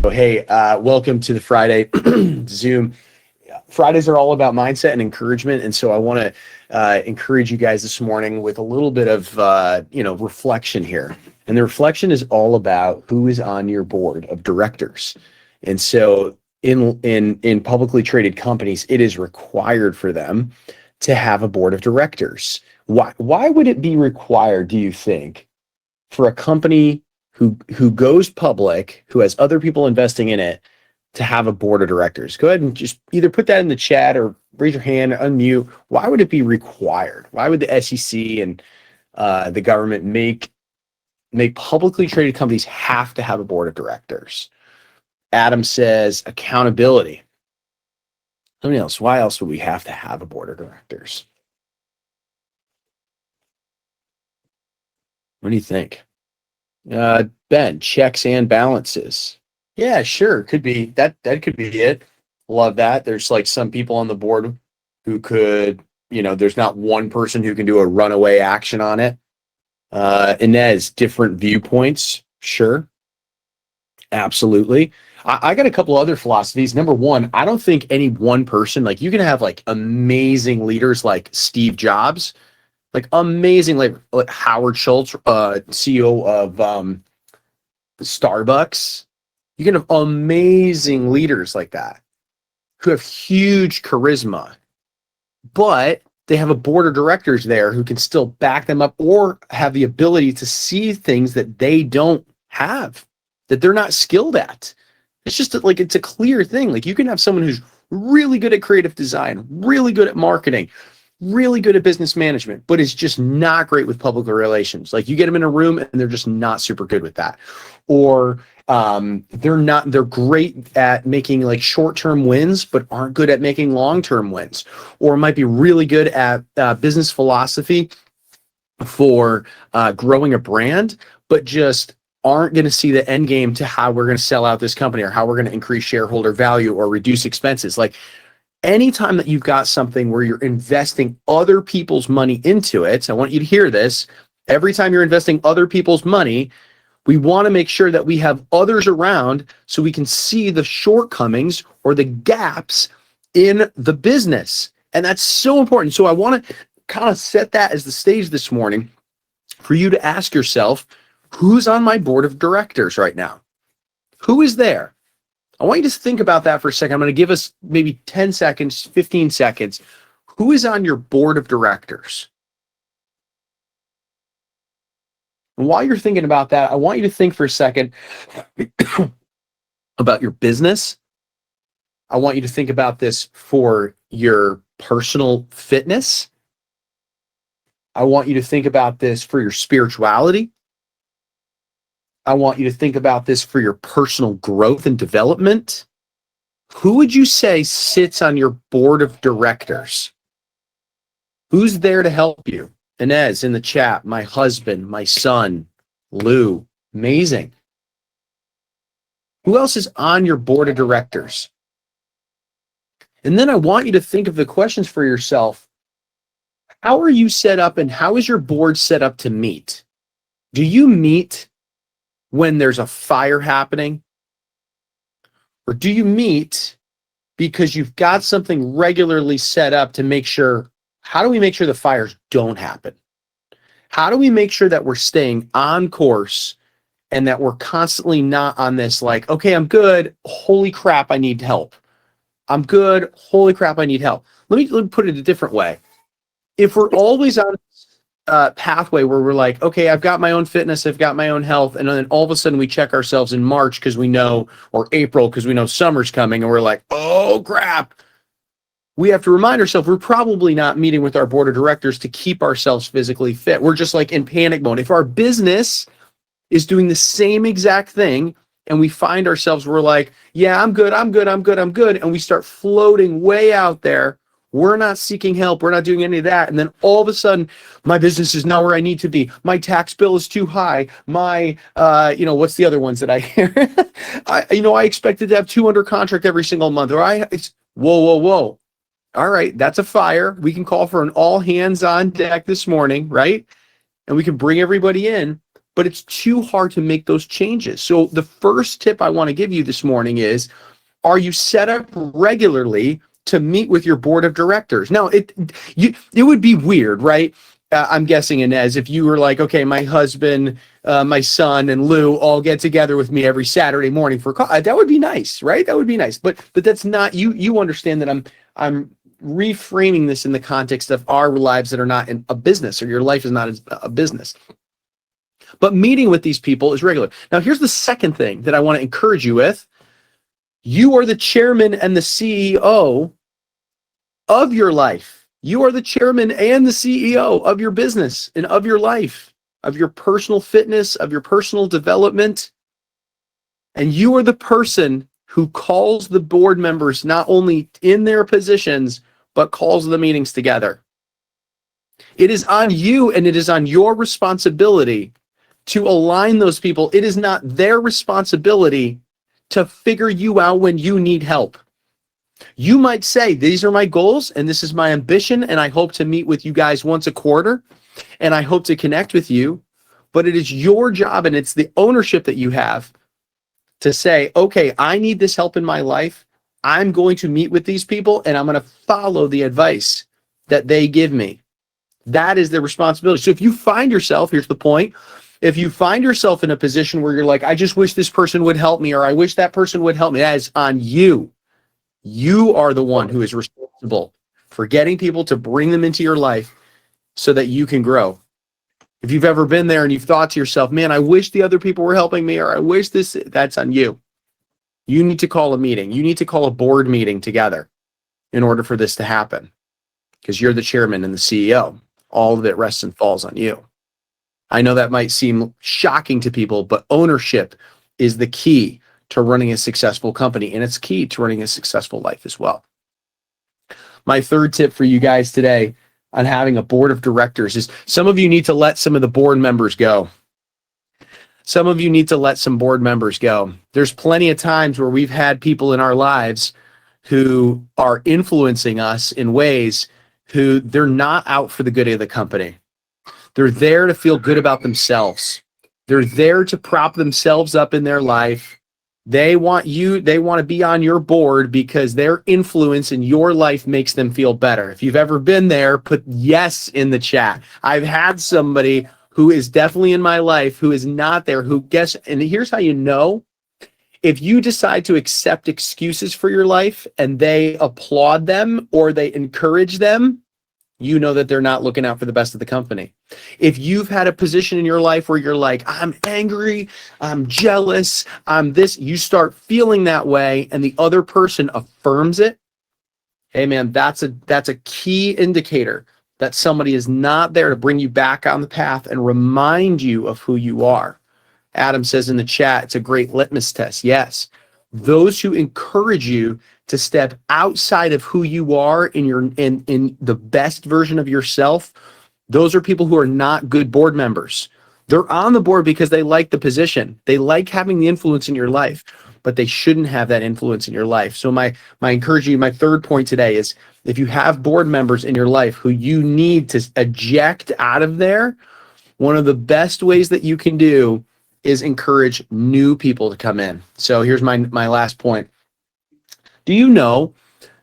Hey, welcome to the Friday Zoom. Fridays are all about mindset and encouragement, and so I want to encourage you guys this morning with a little bit of reflection here. And the reflection is all about who is on your board of directors. And so in publicly traded companies, it is required for them to have a board of directors. Why would it be required, do you think, for a company who goes public, who has other people investing in it, to have a board of directors? Go ahead and just either put that in the chat or raise your hand, unmute. Why would it be required? Why would the SEC and the government make publicly traded companies have to have a board of directors? Adam says accountability. Somebody else, why else would we have to have a board of directors? What do you think? Ben, checks and balances. Yeah, sure. Could be that could be it. Love that. There's like some people on the board who could, there's not one person who can do a runaway action on it. Inez, different viewpoints. Sure. Absolutely. I got a couple other philosophies. Number one, I don't think any one person, like you can have like amazing leaders like Steve Jobs, like amazing, like Howard Schultz, CEO of Starbucks. You can have amazing leaders like that who have huge charisma, but they have a board of directors there who can still back them up or have the ability to see things that they don't have, that they're not skilled at. It's just like, it's a clear thing. Like you can have someone who's really good at creative design, really good at marketing, really good at business management, but is just not great with public relations. Like you get them in a room and they're just not super good with that. Or they're great at making like short-term wins, but aren't good at making long-term wins, or might be really good at business philosophy for growing a brand, but just aren't going to see the end game to how we're going to sell out this company or how we're going to increase shareholder value or reduce expenses. Like anytime that you've got something where you're investing other people's money into it, I want you to hear this. Every time you're investing other people's money, we want to make sure that we have others around so we can see the shortcomings or the gaps in the business. And that's so important. So I want to kind of set that as the stage this morning for you to ask yourself, who's on my board of directors right now? Who is there? I want you to think about that for a second. I'm going to give us maybe 10 seconds, 15 seconds. Who is on your board of directors? And while you're thinking about that, I want you to think for a second about your business. I want you to think about this for your personal fitness. I want you to think about this for your spirituality. I want you to think about this for your personal growth and development. Who would you say sits on your board of directors? Who's there to help you? Inez in the chat, my husband, my son, Lou. Amazing. Who else is on your board of directors? And then I want you to think of the questions for yourself. How are you set up and how is your board set up to meet? Do you meet when there's a fire happening? Or do you meet because you've got something regularly set up to make sure, how do we make sure the fires don't happen? How do we make sure that we're staying on course and that we're constantly not on this like, okay, I'm good. Holy crap, I need help. I'm good. Holy crap, I need help. Let me put it a different way. If we're always on pathway where we're like, okay, I've got my own fitness, I've got my own health, and then all of a sudden we check ourselves in March because we know, or April because we know summer's coming, and we're like, oh crap. We have to remind ourselves we're probably not meeting with our board of directors to keep ourselves physically fit. We're just like in panic mode. If our business is doing the same exact thing and we find ourselves, we're like, yeah, I'm good, and we start floating way out there, we're not seeking help. We're not doing any of that. And then all of a sudden, my business is not where I need to be. My tax bill is too high. My, what's the other ones that I hear? I expected to have 2 under contract every single month. Or whoa. All right, that's a fire. We can call for an all hands on deck this morning, right? And we can bring everybody in. but it's too hard to make those changes. So the first tip I want to give you this morning is, are you set up regularly to meet with your board of directors? Now, it would be weird, right? I'm guessing, Inez, if you were like, okay, my husband, my son, and Lou all get together with me every Saturday morning for coffee. That would be nice, right? That would be nice. But that's not you. You understand that I'm reframing this in the context of our lives that are not in a business, or your life is not a business. But meeting with these people is regular. Now, here's the second thing that I want to encourage you with. You are the chairman and the CEO of your life. You are the chairman and the CEO of your business and of your life, of your personal fitness, of your personal development. And you are the person who calls the board members not only in their positions, but calls the meetings together. It is on you, and it is on your responsibility to align those people. It is not their responsibility to figure you out when you need help. You might say, these are my goals and this is my ambition, and I hope to meet with you guys once a quarter, and I hope to connect with you. But it is your job, and it's the ownership that you have to say, okay, I need this help in my life. I'm going to meet with these people, and I'm going to follow the advice that they give me. That is their responsibility. So if you find yourself, here's the point, if you find yourself in a position where you're like, I just wish this person would help me, or I wish that person would help me, that is on you. You are the one who is responsible for getting people to bring them into your life so that you can grow. If you've ever been there and you've thought to yourself, man, I wish the other people were helping me, or I wish this, that's on you. You need to call a meeting. You need to call a board meeting together in order for this to happen, because you're the chairman and the CEO. All of it rests and falls on you. I know that might seem shocking to people, but ownership is the key to running a successful company, and it's key to running a successful life as well. My third tip for you guys today on having a board of directors is, some of you need to let some of the board members go. Some of you need to let some board members go. There's plenty of times where we've had people in our lives who are influencing us in ways who they're not out for the good of the company. They're there to feel good about themselves. They're there to prop themselves up in their life. They want to be on your board because their influence in your life makes them feel better. If you've ever been there, put yes in the chat. I've had somebody who is definitely in my life who is not there, and here's how you know. If you decide to accept excuses for your life and they applaud them or they encourage them, you know that they're not looking out for the best of the company. If you've had a position in your life where you're like, I'm angry, I'm jealous, I'm this, you start feeling that way and the other person affirms it, hey man, that's a key indicator that somebody is not there to bring you back on the path and remind you of who you are. Adam says in the chat, it's a great litmus test. Yes, those who encourage you to step outside of who you are in the best version of yourself, those are people who are not good board members. They're on the board because they like the position. They like having the influence in your life, but they shouldn't have that influence in your life. So my encouraging, my third point today is, if you have board members in your life who you need to eject out of there, one of the best ways that you can do is encourage new people to come in. So here's my last point. Do you know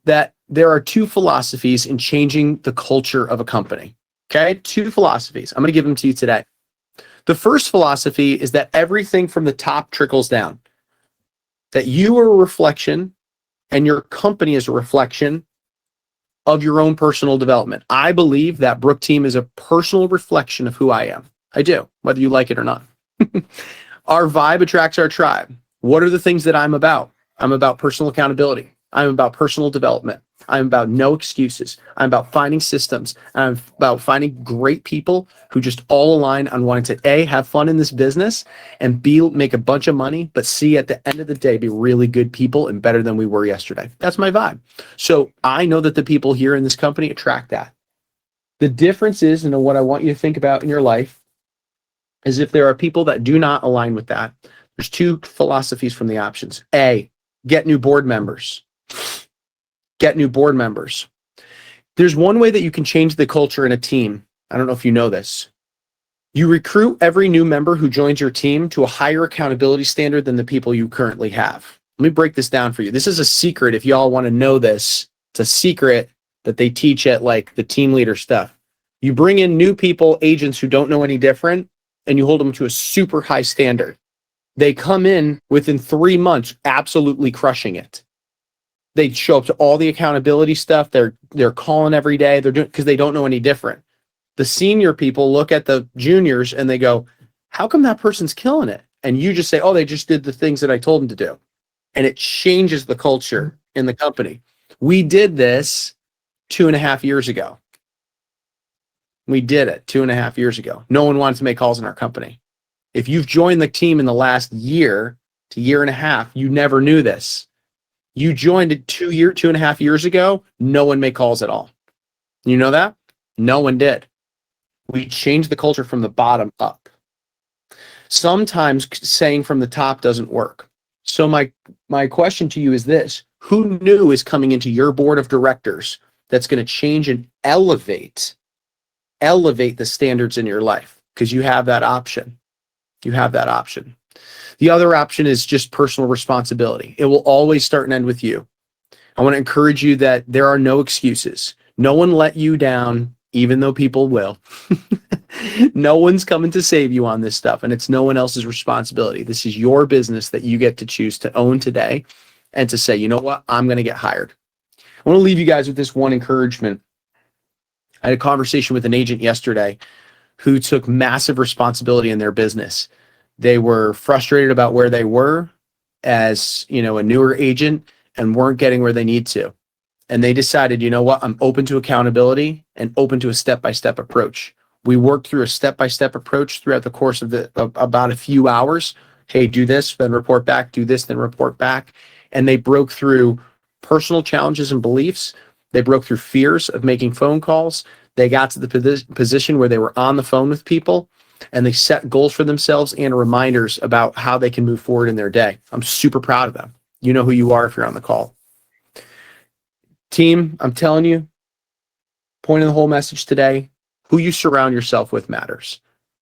that there are two philosophies in changing the culture of a company? Okay, two philosophies. I'm going to give them to you today. The first philosophy is that everything from the top trickles down. That you are a reflection and your company is a reflection of your own personal development. I believe that Brooke Team is a personal reflection of who I am. I do, whether you like it or not. Our vibe attracts our tribe. What are the things that I'm about? I'm about personal accountability. I'm about personal development. I'm about no excuses. I'm about finding systems. I'm about finding great people who just all align on wanting to A, have fun in this business, and B, make a bunch of money, but C, at the end of the day, be really good people and better than we were yesterday. That's my vibe. So I know that the people here in this company attract that. The difference is, and what I want you to think about in your life, is if there are people that do not align with that, there's two philosophies from the options. A, get new board members. Get new board members. There's one way that you can change the culture in a team. I don't know if you know this. You recruit every new member who joins your team to a higher accountability standard than the people you currently have. Let me break this down for you. This is a secret. If y'all want to know this, it's a secret that they teach at like the team leader stuff. You bring in new people, agents who don't know any different, and you hold them to a super high standard. They come in within 3 months, absolutely crushing it. They show up to all the accountability stuff. They're calling every day. They're doing because they don't know any different. The senior people look at the juniors and they go, how come that person's killing it? And you just say, oh, they just did the things that I told them to do. And it changes the culture in the company. We did this 2.5 years ago. We did it 2.5 years ago. No one wanted to make calls in our company. If you've joined the team in the last year to year and a half, you never knew this. You joined it 2.5 years ago, no one made calls at all. You know that? No one did. We changed the culture from the bottom up. Sometimes saying from the top doesn't work. So my question to you is this: who new is coming into your board of directors that's going to change and elevate the standards in your life? Because you have that option. You have that option. The other option is just personal responsibility. It will always start and end with you. I want to encourage you that there are no excuses. No one let you down, even though people will. No one's coming to save you on this stuff, and it's no one else's responsibility. This is your business that you get to choose to own today and to say, you know what, I'm going to get hired. I want to leave you guys with this one encouragement. I had a conversation with an agent yesterday who took massive responsibility in their business. They were frustrated about where they were as, a newer agent and weren't getting where they need to. And they decided, you know what, I'm open to accountability and open to a step-by-step approach. We worked through a step-by-step approach throughout the course of about a few hours. Hey, do this, then report back, do this, then report back. And they broke through personal challenges and beliefs. They broke through fears of making phone calls. They got to the position where they were on the phone with people, and they set goals for themselves and reminders about how they can move forward in their day. I'm super proud of them. You know who you are if you're on the call. Team, I'm telling you, point of the whole message today, who you surround yourself with matters.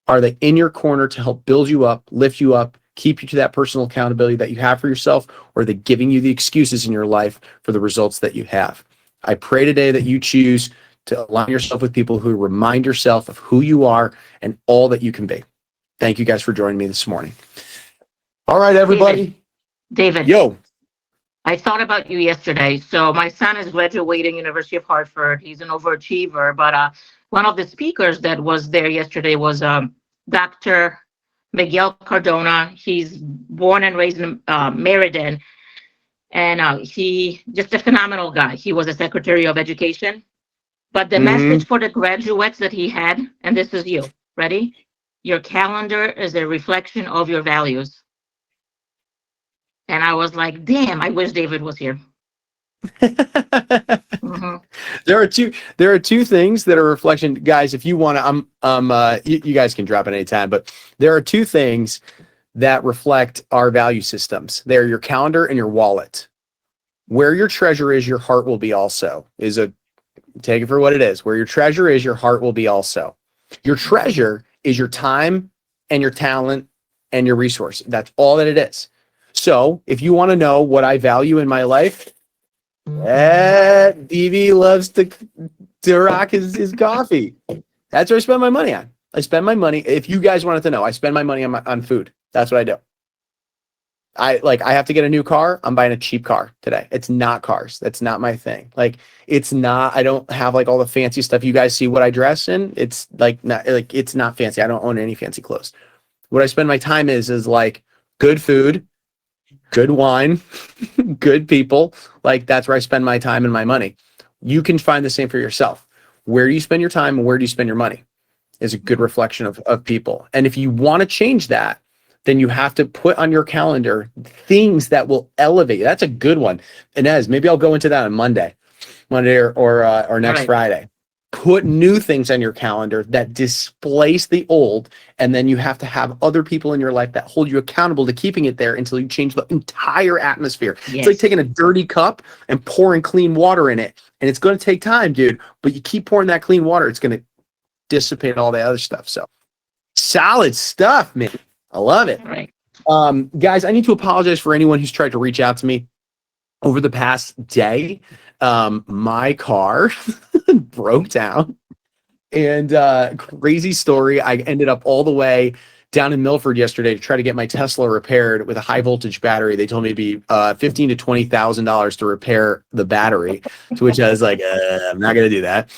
Are they in your corner to help build you up, lift you up, keep you to that personal accountability that you have for yourself, or are they giving you the excuses in your life for the results that you have? I pray today that you choose to align yourself with people who remind yourself of who you are and all that you can be. Thank you guys for joining me this morning. All right, everybody. David. Yo. I thought about you yesterday. So my son is graduating University of Hartford. He's an overachiever, but one of the speakers that was there yesterday was Dr. Miguel Cardona. He's born and raised in Meriden, and he just a phenomenal guy. He was a Secretary of Education. But the message for the graduates that he had, and this is you, ready? Your calendar is a reflection of your values. And I was like, damn, I wish David was here. There are two things that are reflection, guys. If you want to, you guys can drop it anytime, but there are two things that reflect our value systems. They're your calendar and your wallet. Where your treasure is, your heart will be also. Take it for what it is. Where your treasure is, your heart will be also. Your treasure is your time and your talent and your resource. That's all that it is. So if you want to know what I value in my life, DV loves to rock his coffee. That's what I spend my money on. I spend my money. If you guys wanted to know, I spend my money on food. That's what I do. I have to get a new car. I'm buying a cheap car today. It's not cars. That's not my thing. It's not, I don't have all the fancy stuff. You guys see what I dress in. It's it's not fancy. I don't own any fancy clothes. What I spend my time is good food, good wine, good people. That's where I spend my time and my money. You can find the same for yourself. Where do you spend your time and where do you spend your money is a good reflection of people. And if you want to change that, then you have to put on your calendar things that will elevate. That's a good one. Inez, maybe I'll go into that on Monday or next Friday. Put new things on your calendar that displace the old, and then you have to have other people in your life that hold you accountable to keeping it there until you change the entire atmosphere. Yes. It's like taking a dirty cup and pouring clean water in it, and it's going to take time, dude, but you keep pouring that clean water, it's going to dissipate all the other stuff. So Solid stuff, man. I love it. All right. Guys, I need to apologize for anyone who's tried to reach out to me over the past day. My car broke down, and crazy story. I ended up all the way down in Milford yesterday to try to get my Tesla repaired with a high voltage battery. They told me it'd be $15,000 to $20,000 to repair the battery, to which I was like, I'm not going to do that.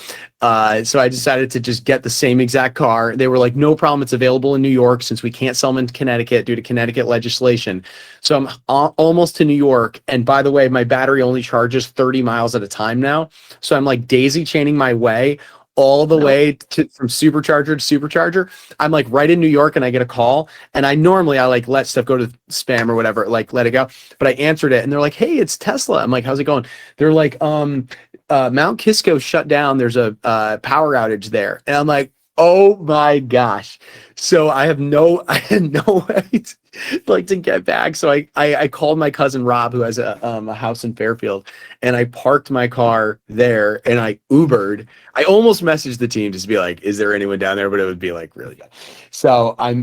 So I decided to just get the same exact car. They were like, no problem. It's available in New York since we can't sell them in Connecticut due to Connecticut legislation. So I'm almost to New York. And by the way, my battery only charges 30 miles at a time now. So I'm like daisy chaining my way all the way from supercharger to supercharger. I'm like right in New York, and I get a call, and I like let stuff go to spam or whatever, like let it go. But I answered it, and they're like, "Hey, it's Tesla." I'm like, "How's it going?" They're like, Mount Kisco shut down. There's a power outage there." And I'm like, "Oh my gosh." So I had no way to get back. So I called my cousin Rob, who has a house in Fairfield, and I parked my car there, and I Ubered. I almost messaged the team just to be like, is there anyone down there? But it would be like really good. So I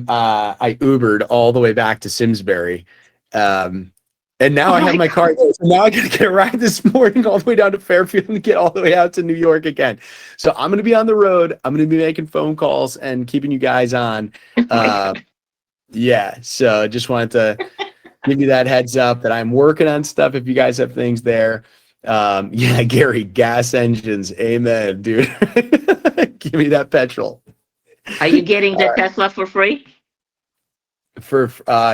Ubered all the way back to Simsbury. And now I have my car. So now I got to get a ride this morning all the way down to Fairfield and get all the way out to New York again. So I'm going to be on the road. I'm going to be making phone calls and keeping you guys on. Yeah. So just wanted to give you that heads up that I'm working on stuff. If you guys have things there. Yeah, Gary, gas engines. Amen, dude. Give me that petrol. Are you getting the Tesla for free? For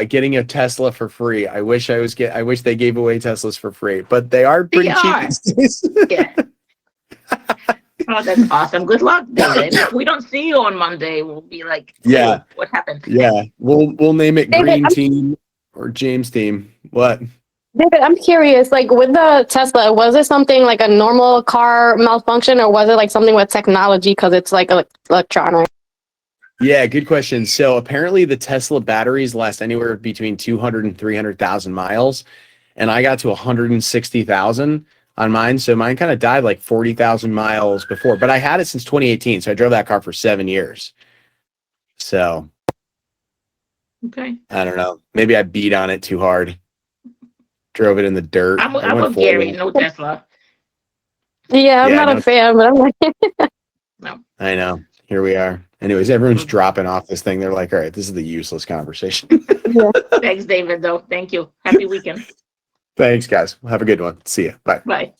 getting a Tesla for free. I wish they gave away Teslas for free, but they are pretty cheap these days. Yeah. Oh, that's awesome. Good luck, David. If we don't see you on Monday, we'll be like, hey, yeah, what happened? Yeah, we'll name it David, Green Team or James Team. What? David, I'm curious, like with the Tesla, was it something like a normal car malfunction, or was it like something with technology because it's like electronic? Yeah, good question. So apparently the Tesla batteries last anywhere between 200 and 300,000 miles, and I got to 160,000 on mine. So mine kind of died like 40,000 miles before, but I had it since 2018. So I drove that car for 7 years. So Okay. I don't know. Maybe I beat on it too hard. Drove it in the dirt. I'm with Gary, no Tesla. Yeah, I'm not a fan, but I'm like, No. I know. Here we are. Anyways, everyone's dropping off this thing. They're like, all right, this is the useless conversation. Thanks, David, though. Thank you. Happy weekend. Thanks, guys. Have a good one. See ya. Bye. Bye.